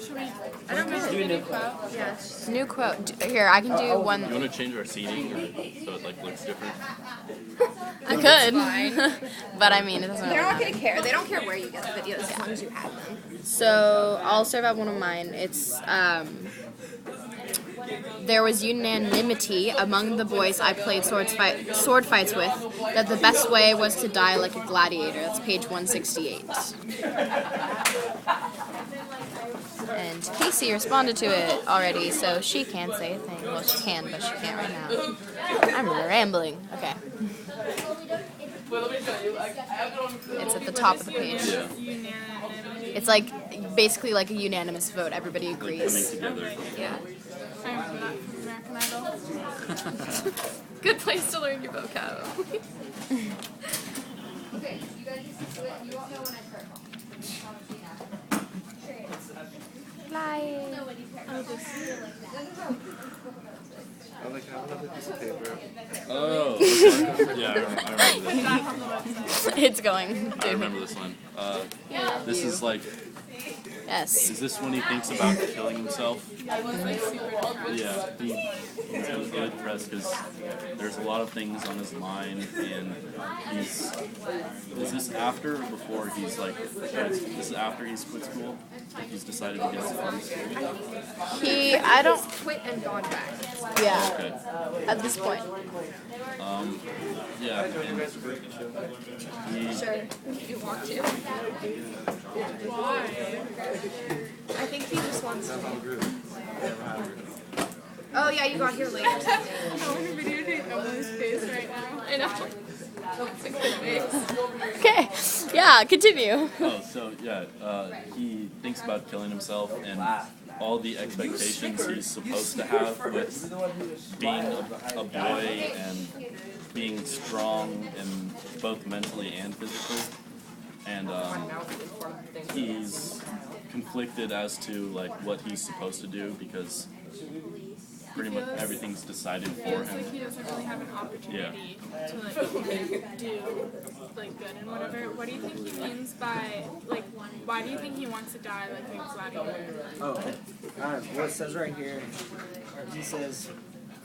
Should we? I don't know. Do a new quote. Yes. New quote. Here, I can do one. You want to change our seating so it like looks different? I could, but I mean, it doesn't. They're really not matter. gonna care. They don't care where you get the videos as long as you have them. So I'll serve out one of mine. It's there was unanimity among the boys I played sword fights with that the best way was to die like a gladiator. That's page 168. And Casey responded to it already, so she can't say a thing. Well, she can, but she can't right now. I'm rambling. Okay. It's at the top of the page. It's like basically like a unanimous vote. Everybody agrees. Together. Yeah. I remember that from American Idol. Good place to learn your vocab. Okay, you guys just do it. You won't know when I start talking. Flying. I like have another piece of paper. Oh, okay. Yeah, I remember this. It's going. I remember this one. This is like, Yes. is this when he thinks about killing himself? Yeah, he's really depressed because there's a lot of things on his mind, and is this after or before he's like, this is after he's quit school? Like he's decided to get out of school? I don't, Quit and gone back. yeah, Okay. at this point. Yeah, and he, Sure. You want to. Why? I think he just wants to. Oh yeah, you got here late. I want to videotape Emily's face right now. I know. It's a good face. Okay, yeah, continue. oh, so yeah, he thinks about killing himself, and all the expectations he's supposed to have with being a boy and being strong and both mentally and physically, and he's conflicted as to like what he's supposed to do because pretty much everything's decided for Feels like him. he doesn't really have an opportunity to like do like good and whatever. What do you think he means by like? Why do you think he wants to die like a gladiator? Oh, well, it says right here, he says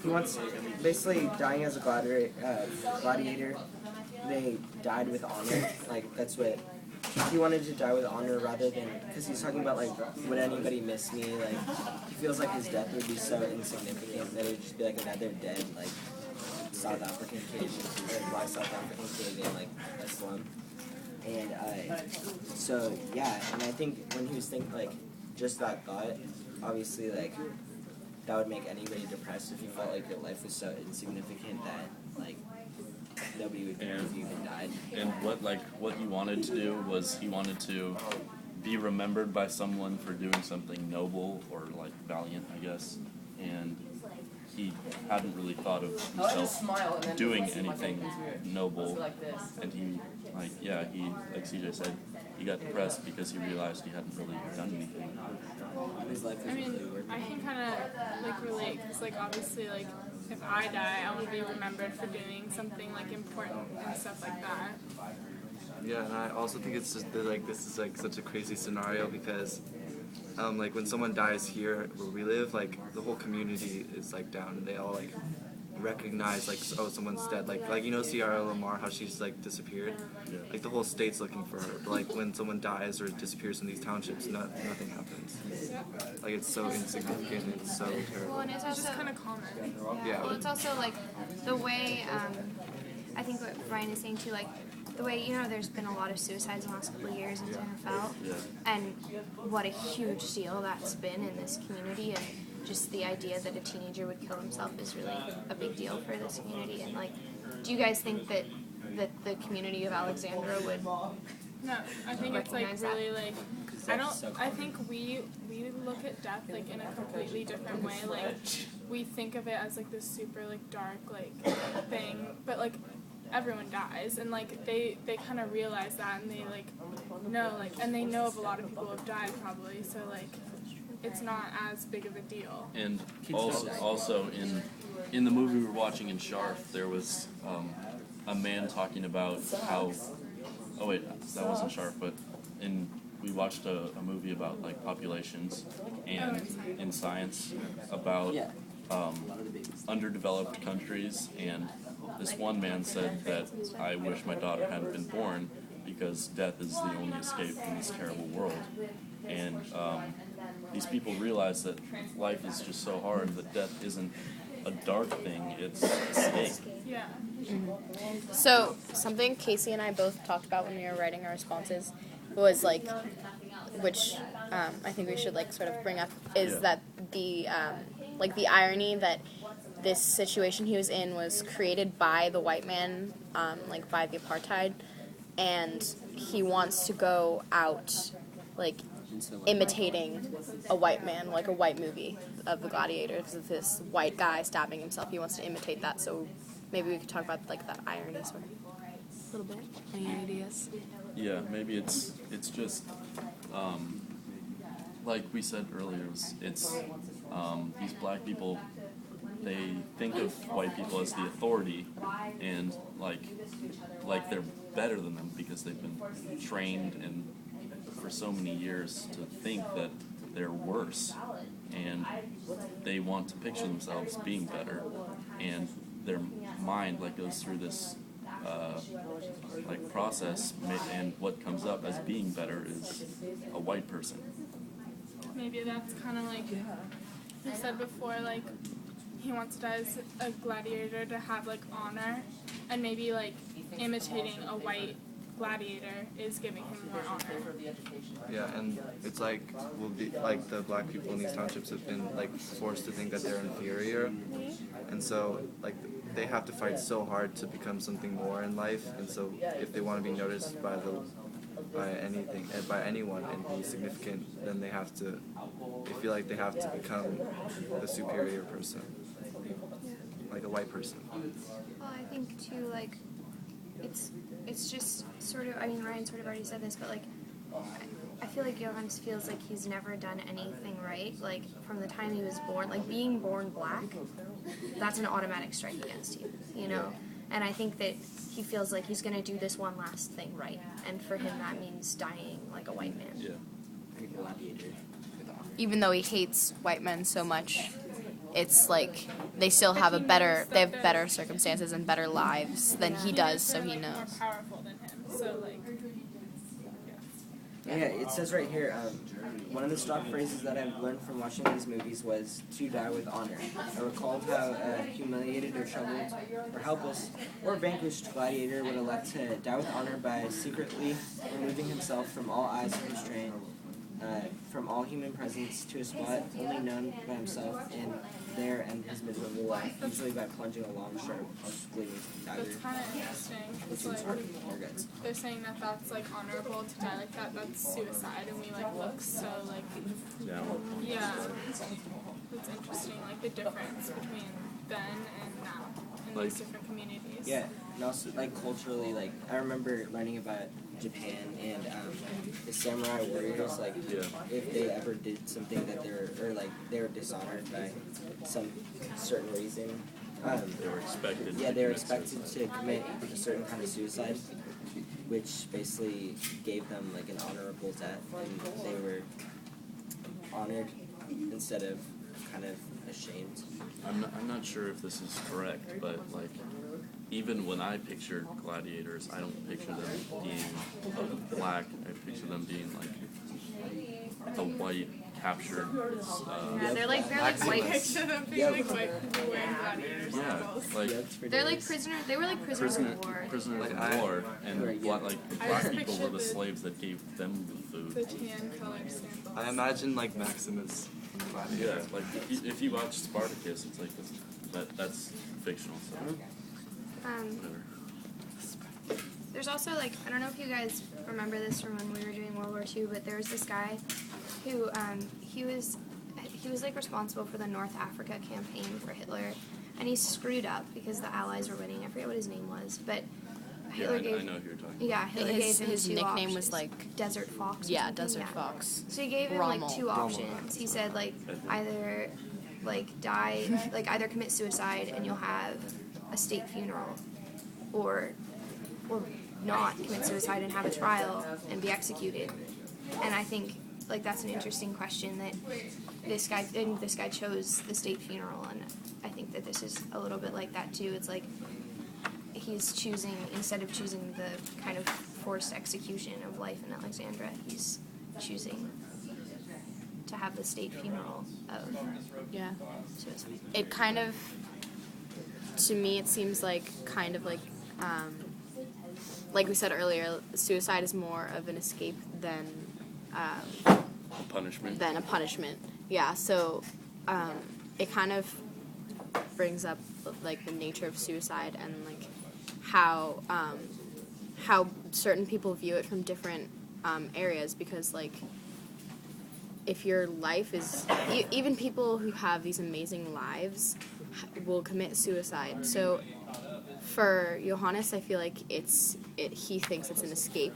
he wants, basically dying as a gladiator, they died with honor. Like, that's what, he wanted to die with honor rather than, because he's talking about, like, would anybody miss me? Like, he feels like his death would be so insignificant that it would just be like another dead, like, South African kid, like, black South African kid in, like, a slum. And, so, yeah, and I think when he was thinking, like, just that thought, obviously, like, that would make anybody depressed if you felt like your life was so insignificant that, like, nobody would care if you even died. And what he wanted to do was he wanted to be remembered by someone for doing something noble or like valiant, I guess. And he hadn't really thought of himself doing anything noble. And he like CJ said, he got depressed because he realized he hadn't really done anything. His life was I mean, really working. I can kind of like relate because like obviously like if I die, I want to be remembered for doing something like important and stuff like that. Yeah, and I also think it's just that, like, this is like such a crazy scenario because like when someone dies here where we live, like the whole community is like down and they all like recognize like, oh, someone's dead, like you know Ciara Lamar, how she's like disappeared, like the whole state's looking for her, but like when someone dies or disappears in these townships, nothing happens. Like it's so insignificant, it's so terrible. Well, and it's It's just also kind of common. Yeah. well, it's also like the way I think what Ryan is saying too, like the way there's been a lot of suicides in the last couple of years in the NFL, and what a huge deal that's been in this community, and just the idea that a teenager would kill himself is really a big deal for this community. And like, do you guys think that the community of Alexandra would? No, I think it's like Recognize that. really like I think we look at death like in a completely different way. Like we think of it as like this super like dark like thing, but like everyone dies, and like they kind of realize that, and they like know like, and they know of a lot of people who have died probably, so like it's not as big of a deal. And also in the movie we were watching in Sharf, there was a man talking about how. Oh wait, that wasn't Sharf, but we we watched a movie about like populations and in science about underdeveloped countries, and this one man said that I wish my daughter hadn't been born because death is the only escape from this terrible world. And these people realize that life is just so hard that death isn't a dark thing, it's escape. Yeah. So, something Casey and I both talked about when we were writing our responses was like, which I think we should like sort of bring up, is that the like the irony that this situation he was in was created by the white man, like by the apartheid, and he wants to go out like imitating a white man, like a white movie of the Gladiators, of this white guy stabbing himself. He wants to imitate that, so maybe we could talk about like that irony sort of a little bit. Any ideas? Yeah, maybe it's just like we said earlier, it's these black people, they think of white people as the authority, and like they're better than them because they've been trained and for so many years to think that they're worse, and they want to picture themselves being better, and their mind like goes through this like process, and what comes up as being better is a white person. Maybe that's kind of like you said before, like he wants to die as a gladiator to have like honor, and maybe like imitating a white gladiator is giving him more honor. Yeah, and it's like like the black people in these townships have been like forced to think that they're inferior, and so like they have to fight so hard to become something more in life, and so if they want to be noticed by anyone and be significant, then they feel like they have to become the superior person, like a white person. Well, I think too, like it's just sort of, I mean, Ryan sort of already said this, but like I feel like Johannes feels like he's never done anything right, like from the time he was born, like being born black, that's an automatic strike against you, you know? And I think that he feels like he's going to do this one last thing right, and for him that means dying like a white man. Yeah. Even though he hates white men so much, it's like they still have they have better circumstances and better lives than he does, so he knows. More powerful than him, so like. Yeah, it says right here, one of the stock phrases that I've learned from watching these movies was to die with honor. I recalled how a humiliated or troubled or helpless or vanquished gladiator would elect to die with honor by secretly removing himself from all eyes of restraint, from all human presence, to a spot only known by himself, and there end his miserable life, usually by plunging a long, sharp, bleeding dagger. That's kind of interesting. It's like they're saying that that's like honorable to die like that. That's suicide, and we like look so like yeah. It's interesting, like the difference between then and now in these different communities. Yeah, and also like culturally, like I remember learning about Japan and the samurai warriors, like if they ever did something that they were dishonored by some certain reason, They were expected. Yeah, they were expected to commit a certain kind of suicide, which basically gave them like an honorable death, and they were honored instead of kind of ashamed. I'm not sure if this is correct, but like even when I picture gladiators, I don't picture them being black. I picture them being like a white captured. They're like white. Picture them being like white people wearing gladiators. Yeah, like They're like prisoners. They were like prisoners of war. prisoners of war, and black people were the slaves that gave them the food. The tan colored sandals. I imagine like Maximus. Yeah, like if you watch Spartacus, it's like this, that's fictional. So whatever. There's also like, I don't know if you guys remember this from when we were doing World War II, but there was this guy who he was like responsible for the North Africa campaign for Hitler, and he screwed up because the Allies were winning. I forget what his name was, but Hitler I gave. know who you're talking. Yeah, Hitler gave him his two nickname options. was like Desert Fox. Or yeah, something, Desert Fox. So he gave him like two options. He said like either like die, like either commit suicide and you'll have a state funeral, or not commit suicide and have a trial and be executed. And I think like that's an interesting question that this guy chose the state funeral, and I think that this is a little bit like that too. It's like he's choosing, instead of choosing the kind of forced execution of life in Alexandra, he's choosing to have the state funeral of suicide. It kind of, to me, it seems like kind of like we said earlier, suicide is more of an escape than Punishment. a punishment. Yeah, so it kind of brings up like the nature of suicide and like how certain people view it from different areas, because like if your life is even people who have these amazing lives will commit suicide. So for Johannes, I feel like he thinks it's an escape,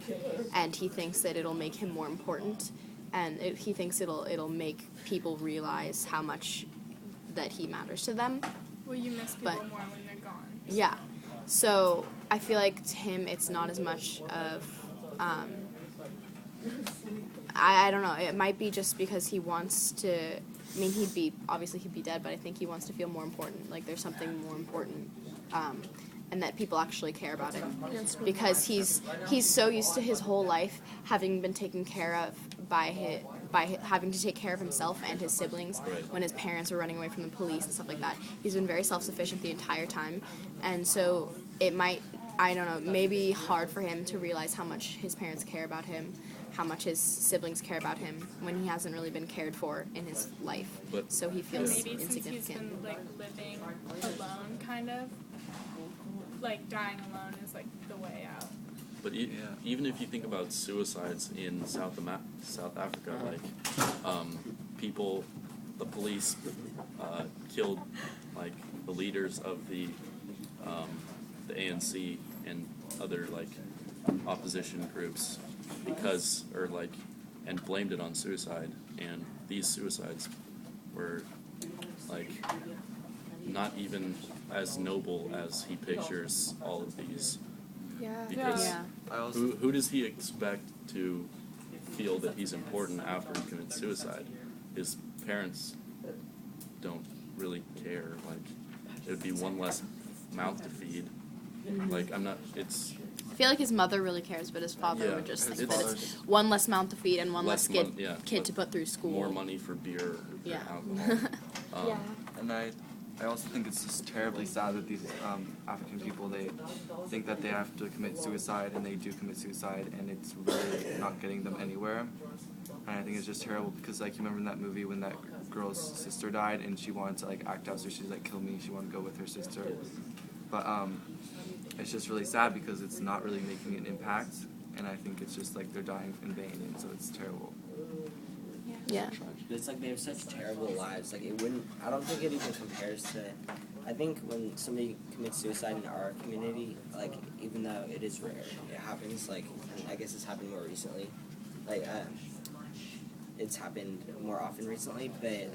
and he thinks that it'll make him more important, and he thinks it'll make people realize how much that he matters to them. Well, you miss people more when they're gone. Yeah. So I feel like to him it's not as much of I don't know, it might be just because he wants to, I mean he'd be dead, but I think he wants to feel more important, like there's something more important, and that people actually care about him, because he's so used to his whole life having been taken care of by having to take care of himself and his siblings when his parents were running away from the police and stuff like that. He's been very self-sufficient the entire time, and so it might, I don't know, maybe hard for him to realize how much his parents care about him, how much his siblings care about him when he hasn't really been cared for in his life. So he feels maybe insignificant. Since he's been like living alone, kind of like dying alone is like the way out. But even if you think about suicides in South Africa, like people, the police killed like the leaders of the ANC and other like opposition groups and blamed it on suicide, and these suicides were like not even as noble as he pictures all of these. Because who does he expect to feel that he's important after he commits suicide? His parents don't really care. Like, it would be one less mouth to feed. Like, I feel like his mother really cares, but his father would just think that it's one less mouth to feed and one less kid to put through school. More money for beer or alcohol. And I also think it's just terribly sad that these African people, they think that they have to commit suicide, and they do commit suicide, and it's really not getting them anywhere. And I think it's just terrible because, like, you remember in that movie when that girl's sister died and she wanted to, like, act out, so she's like, kill me, she wanted to go with her sister. But it's just really sad because it's not really making an impact, and I think it's just like they're dying in vain, and so it's terrible. Yeah. It's like they have such terrible lives. Like I don't think it even compares to, I think when somebody commits suicide in our community, like even though it is rare, it happens, like, I guess it's happened more recently. Like, it's happened more often recently, but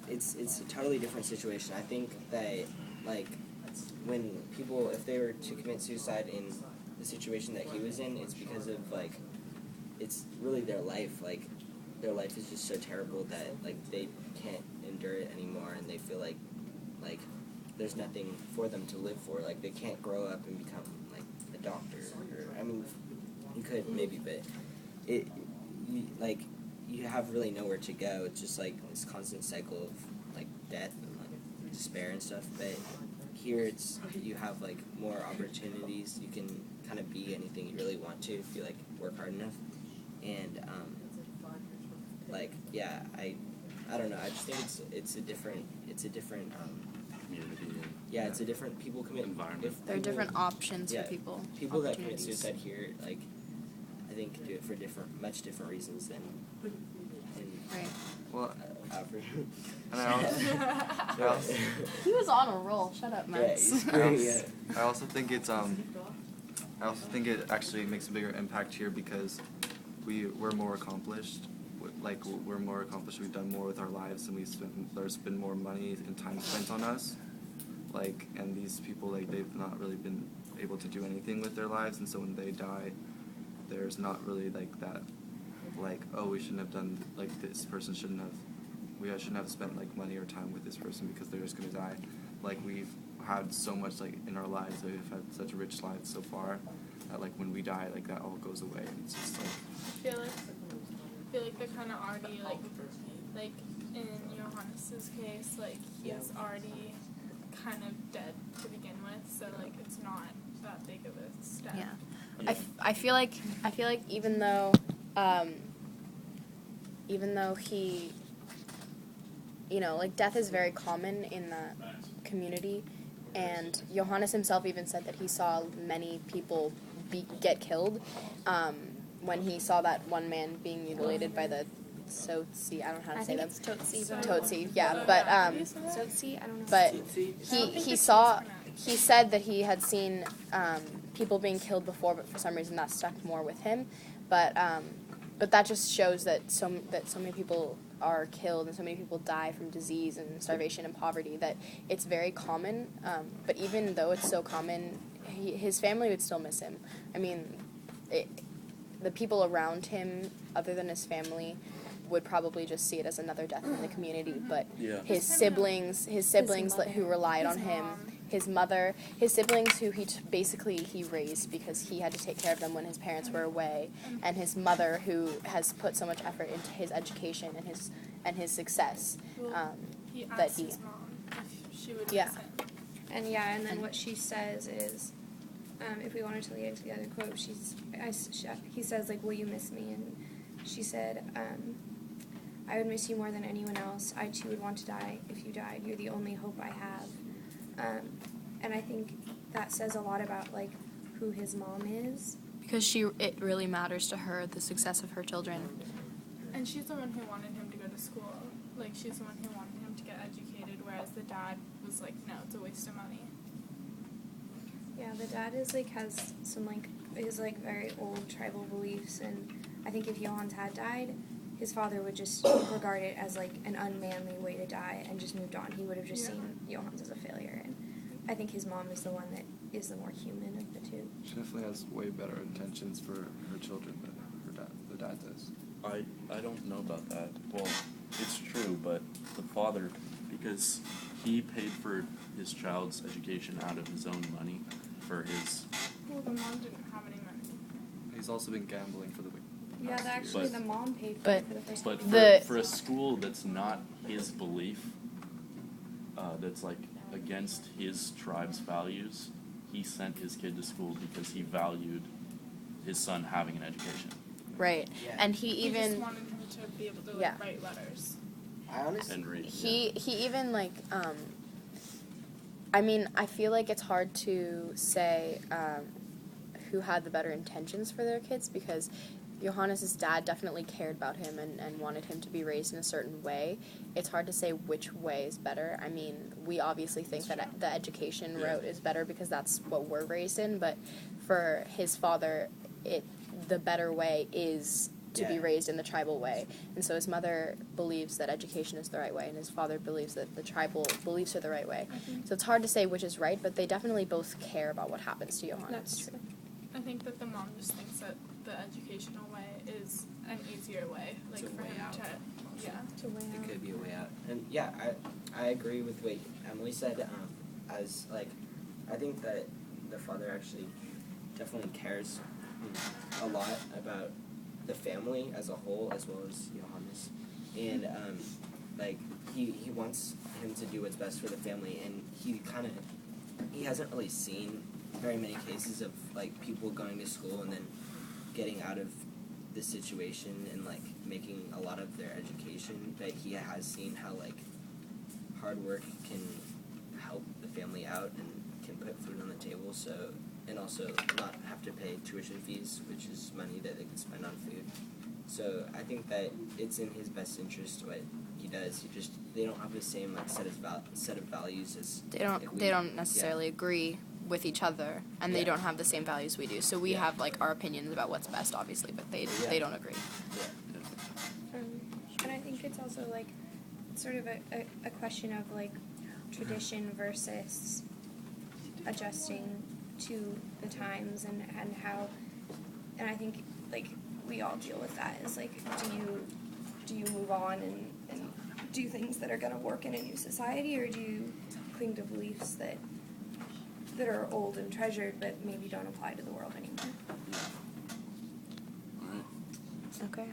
it's a totally different situation. I think that, like, when people, if they were to commit suicide in the situation that he was in, it's because of, like, it's really their life. Like, their life is just so terrible that, like, they can't endure it anymore, and they feel like there's nothing for them to live for. Like, they can't grow up and become, like, a doctor. Or, I mean, you could maybe, but you have really nowhere to go. It's just, like, this constant cycle of, like, death and, like, despair and stuff. But here you have, like, more opportunities. You can kind of be anything you really want to if you, like, work hard enough. And like, yeah, I don't know. I just think it's a different Community. Yeah, it's a different, people commit environment. There are different options for people. People that commit suicide here, like, I think do it for much different reasons than Right. Well, average. and I also, He was on a roll. Shut up, Max. I also think it actually makes a bigger impact here because we're more accomplished. Like, we're more accomplished. We've done more with our lives, and there's been more money and time spent on us. Like, and these people, like, they've not really been able to do anything with their lives, and so when they die, there's not really, like, that like, oh, we shouldn't have done, like, this person shouldn't have spent, like, money or time with this person because they're just gonna die. Like, we've had so much, like, in our lives, we've had such rich lives so far that, like, when we die, like, that all goes away, and it's just, like... I feel like they're kind of already, like, in Johannes's case, like, he's already kind of dead to begin with, so, like, it's not that big of a step. Yeah. I feel like even though he, like, death is very common in that community, and Johannes himself even said that he saw many people get killed when he saw that one man being mutilated by the Tsotsi. I don't know how to say that. Tsotsi, yeah, but Tsotsi, I don't know. but he said that he had seen people being killed before, but for some reason that stuck more with him. But that just shows that so many people are killed and so many people die from disease and starvation and poverty that it's very common. But even though it's so common, his family would still miss him. I mean, the people around him, other than his family, would probably just see it as another death in the community. But his siblings who relied on him. His mother, his siblings who he raised because he had to take care of them when his parents were away, and his mother who has put so much effort into his education and his success. He asked his mom if she would miss him. And then what she says is, if we wanted to lead it together, quote, he says, like, will you miss me? And she said, I would miss you more than anyone else. I too would want to die if you died. You're the only hope I have. And I think that says a lot about, like, who his mom is. Because it really matters to her, the success of her children. And she's the one who wanted him to go to school. Like, she's the one who wanted him to get educated, whereas the dad was like, no, it's a waste of money. Yeah, the dad has some, his, very old tribal beliefs, and I think if Johans had died, his father would just regard it as, like, an unmanly way to die and just moved on. He would have just seen Johans as a failure, and I think his mom is the one that is the more human of the two. She definitely has way better intentions for her children than the dad does. I don't know about that. Well, it's true, but the father, because he paid for his child's education out of his own money for his... Well, the mom didn't have any money. He's also been gambling for the week. Yeah, the mom paid for it for the first time. But for a school that's not his belief, that's, like, against his tribe's values, he sent his kid to school because he valued his son having an education. Right. Yeah. And he just wanted him to be able to write letters. I honestly... And read. He even, like, I mean, I feel like it's hard to say who had the better intentions for their kids, because Johannes' dad definitely cared about him and wanted him to be raised in a certain way. It's hard to say which way is better. I mean, we obviously think that the education route is better because that's what we're raised in, but for his father, the better way is to be raised in the tribal way. And so his mother believes that education is the right way, and his father believes that the tribal beliefs are the right way. So it's hard to say which is right, but they definitely both care about what happens to Johannes. That's true. I think that the mom just thinks that the educational way is an easier way, like, for him to way out. It could be a way out. And I agree with what Emily said. I think that the father actually definitely cares a lot about the family as a whole, as well as Johannes. And he wants him to do what's best for the family, and he hasn't really seen very many cases of, like, people going to school and then getting out of the situation and, like, making a lot of their education. But he has seen how, like, hard work can help the family out and can put food on the table, and also not have to pay tuition fees, which is money that they can spend on food. So I think that it's in his best interest what he does. They don't have the same, like, set of values as they don't necessarily agree with each other, and they don't have the same values we do. So we have, like, our opinions about what's best, obviously, but they don't agree. And I think it's also, like, sort of a question of, like, tradition versus adjusting to the times and how, and I think, like, we all deal with that. Is like, do you move on and do things that are going to work in a new society, or do you cling to beliefs that are old and treasured but maybe don't apply to the world anymore? All right. Okay.